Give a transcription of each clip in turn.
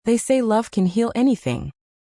They say love can heal anything.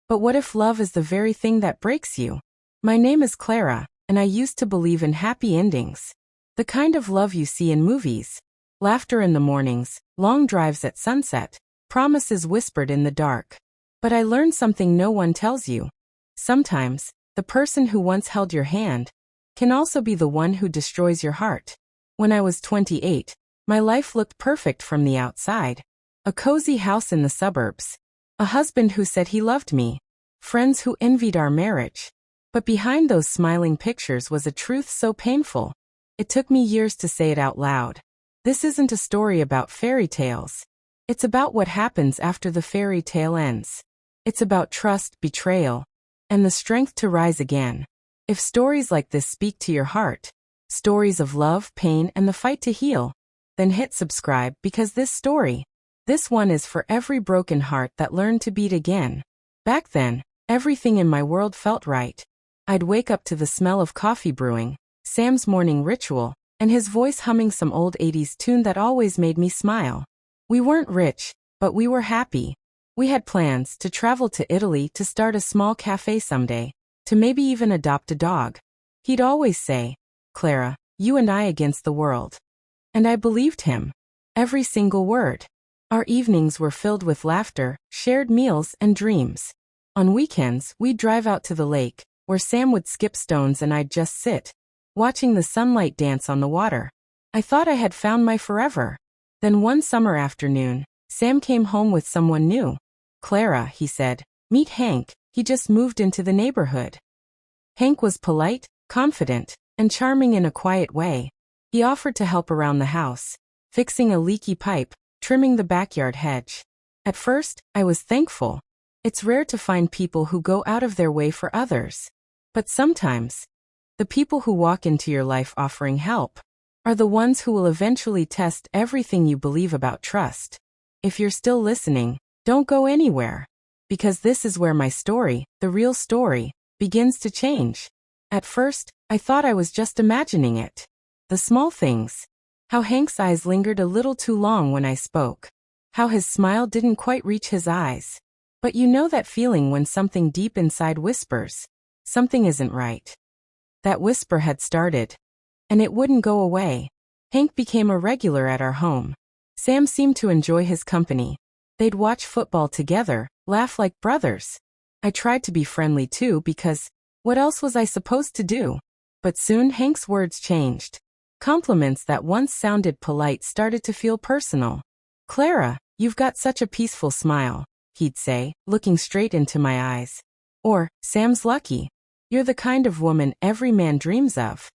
But what if love is the very thing that breaks you? My name is Clara, and I used to believe in happy endings. The kind of love you see in movies. Laughter in the mornings, long drives at sunset, promises whispered in the dark. But I learned something no one tells you. Sometimes, the person who once held your hand can also be the one who destroys your heart. When I was 28, my life looked perfect from the outside. A cozy house in the suburbs. A husband who said he loved me. Friends who envied our marriage. But behind those smiling pictures was a truth so painful. It took me years to say it out loud. This isn't a story about fairy tales. It's about what happens after the fairy tale ends. It's about trust, betrayal, and the strength to rise again. If stories like this speak to your heart, stories of love, pain, and the fight to heal, then hit subscribe because this one is for every broken heart that learned to beat again. Back then, everything in my world felt right. I'd wake up to the smell of coffee brewing, Sam's morning ritual, and his voice humming some old 80s tune that always made me smile. We weren't rich, but we were happy. We had plans to travel to Italy, to start a small cafe someday, to maybe even adopt a dog. He'd always say, "Clara, you and I against the world." And I believed him. Every single word. Our evenings were filled with laughter, shared meals, and dreams. On weekends, we'd drive out to the lake, where Sam would skip stones and I'd just sit, watching the sunlight dance on the water. I thought I had found my forever. Then one summer afternoon, Sam came home with someone new. "Clara," he said, "meet Hank, he just moved into the neighborhood." Hank was polite, confident, and charming in a quiet way. He offered to help around the house, fixing a leaky pipe, trimming the backyard hedge. At first, I was thankful. It's rare to find people who go out of their way for others. But sometimes, the people who walk into your life offering help are the ones who will eventually test everything you believe about trust. If you're still listening, don't go anywhere. Because this is where my story, the real story, begins to change. At first, I thought I was just imagining it. The small things. How Hank's eyes lingered a little too long when I spoke. How his smile didn't quite reach his eyes. But you know that feeling when something deep inside whispers, something isn't right. That whisper had started. And it wouldn't go away. Hank became a regular at our home. Sam seemed to enjoy his company. They'd watch football together, laugh like brothers. I tried to be friendly too because, what else was I supposed to do? But soon Hank's words changed. Compliments that once sounded polite started to feel personal. "Clara, you've got such a peaceful smile," he'd say, looking straight into my eyes. Or, "Sam's lucky. You're the kind of woman every man dreams of."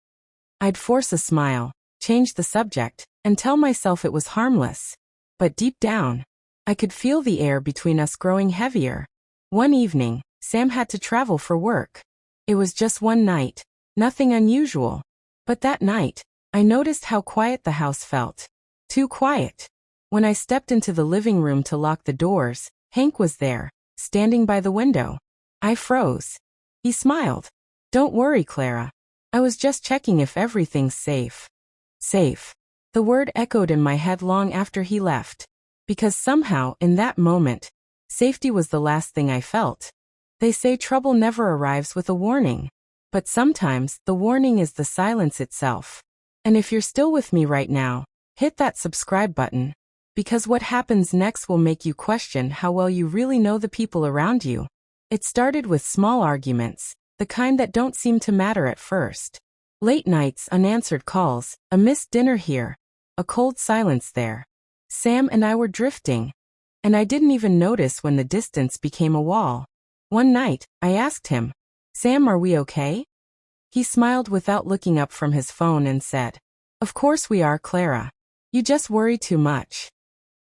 I'd force a smile, change the subject, and tell myself it was harmless. But deep down, I could feel the air between us growing heavier. One evening, Sam had to travel for work. It was just one night, nothing unusual. But that night, I noticed how quiet the house felt. Too quiet. When I stepped into the living room to lock the doors, Hank was there, standing by the window. I froze. He smiled. "Don't worry, Clara. I was just checking if everything's safe." Safe. The word echoed in my head long after he left. Because somehow, in that moment, safety was the last thing I felt. They say trouble never arrives with a warning. But sometimes, the warning is the silence itself. And if you're still with me right now, hit that subscribe button. Because what happens next will make you question how well you really know the people around you. It started with small arguments, the kind that don't seem to matter at first. Late nights, unanswered calls, a missed dinner here, a cold silence there. Sam and I were drifting. And I didn't even notice when the distance became a wall. One night, I asked him, "Sam, are we okay?" He smiled without looking up from his phone and said, "Of course we are, Clara. You just worry too much."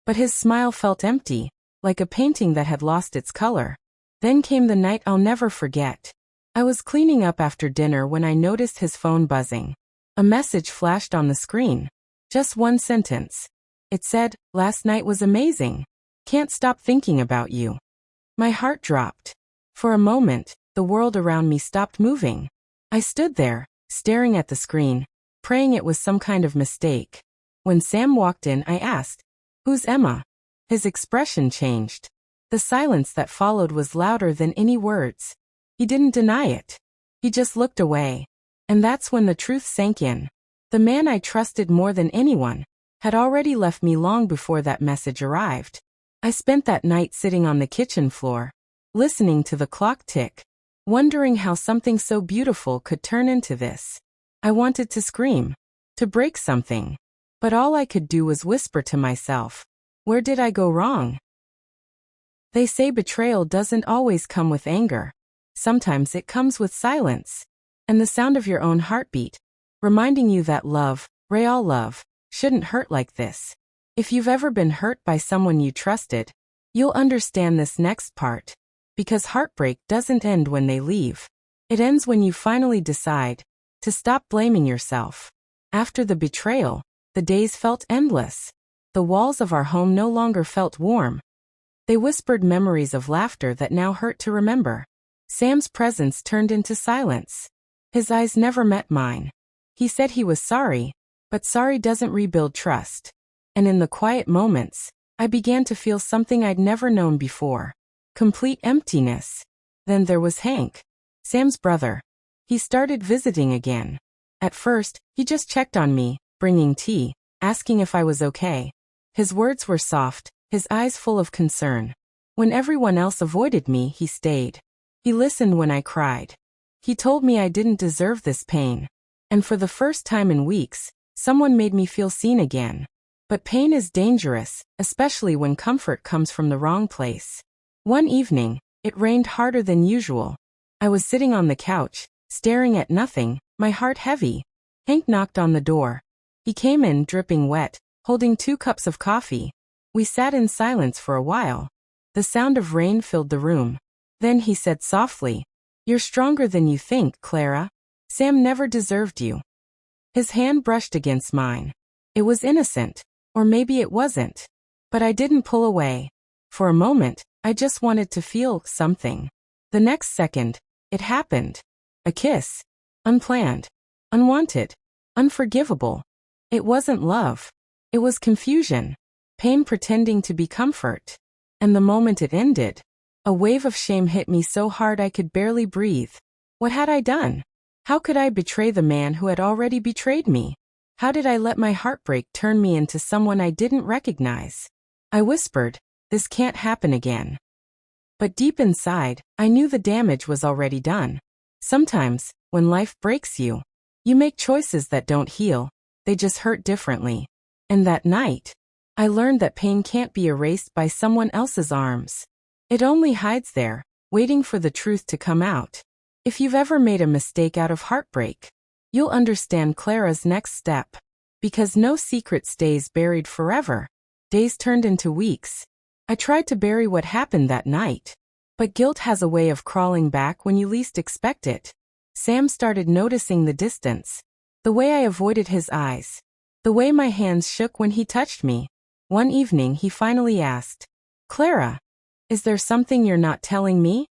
But his smile felt empty, like a painting that had lost its color. Then came the night I'll never forget. I was cleaning up after dinner when I noticed his phone buzzing. A message flashed on the screen. Just one sentence. It said, "Last night was amazing. Can't stop thinking about you." My heart dropped. For a moment, the world around me stopped moving. I stood there, staring at the screen, praying it was some kind of mistake. When Sam walked in, I asked, "Who's Emma?" His expression changed. The silence that followed was louder than any words. He didn't deny it. He just looked away. And that's when the truth sank in. The man I trusted more than anyone had already left me long before that message arrived. I spent that night sitting on the kitchen floor, listening to the clock tick, wondering how something so beautiful could turn into this. I wanted to scream, to break something, but all I could do was whisper to myself, where did I go wrong? They say betrayal doesn't always come with anger. Sometimes it comes with silence, and the sound of your own heartbeat, reminding you that love, real love, shouldn't hurt like this. If you've ever been hurt by someone you trusted, you'll understand this next part. Because heartbreak doesn't end when they leave. It ends when you finally decide to stop blaming yourself. After the betrayal, the days felt endless. The walls of our home no longer felt warm. They whispered memories of laughter that now hurt to remember. Sam's presence turned into silence. His eyes never met mine. He said he was sorry, but sorry doesn't rebuild trust. And in the quiet moments, I began to feel something I'd never known before. Complete emptiness. Then there was Hank, Sam's brother. He started visiting again. At first, he just checked on me, bringing tea, asking if I was okay. His words were soft, his eyes full of concern. When everyone else avoided me, he stayed. He listened when I cried. He told me I didn't deserve this pain. And for the first time in weeks, someone made me feel seen again. But pain is dangerous, especially when comfort comes from the wrong place. One evening, it rained harder than usual. I was sitting on the couch, staring at nothing, my heart heavy. Hank knocked on the door. He came in dripping wet, holding 2 cups of coffee. We sat in silence for a while. The sound of rain filled the room. Then he said softly, "You're stronger than you think, Clara. Sam never deserved you." His hand brushed against mine. It was innocent, or maybe it wasn't. But I didn't pull away. For a moment, I just wanted to feel something. The next second, it happened. A kiss. Unplanned. Unwanted. Unforgivable. It wasn't love. It was confusion. Pain pretending to be comfort. And the moment it ended, a wave of shame hit me so hard I could barely breathe. What had I done? How could I betray the man who had already betrayed me? How did I let my heartbreak turn me into someone I didn't recognize? I whispered, "This can't happen again." But deep inside, I knew the damage was already done. Sometimes, when life breaks you, you make choices that don't heal, they just hurt differently. And that night, I learned that pain can't be erased by someone else's arms. It only hides there, waiting for the truth to come out. If you've ever made a mistake out of heartbreak, you'll understand Clara's next step. Because no secret stays buried forever. Days turned into weeks. I tried to bury what happened that night. But guilt has a way of crawling back when you least expect it. Sam started noticing the distance. The way I avoided his eyes. The way my hands shook when he touched me. One evening he finally asked, "Clara, is there something you're not telling me?"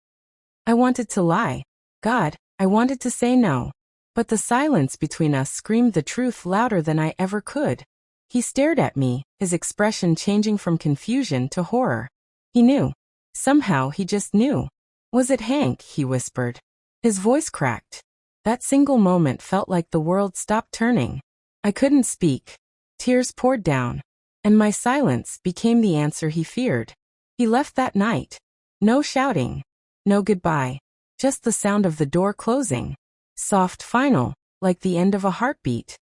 I wanted to lie. God, I wanted to say no. But the silence between us screamed the truth louder than I ever could. He stared at me, his expression changing from confusion to horror. He knew. Somehow he just knew. "Was it Hank?" he whispered. His voice cracked. That single moment felt like the world stopped turning. I couldn't speak. Tears poured down. And my silence became the answer he feared. He left that night. No shouting. No goodbye. Just the sound of the door closing. Soft, final, like the end of a heartbeat.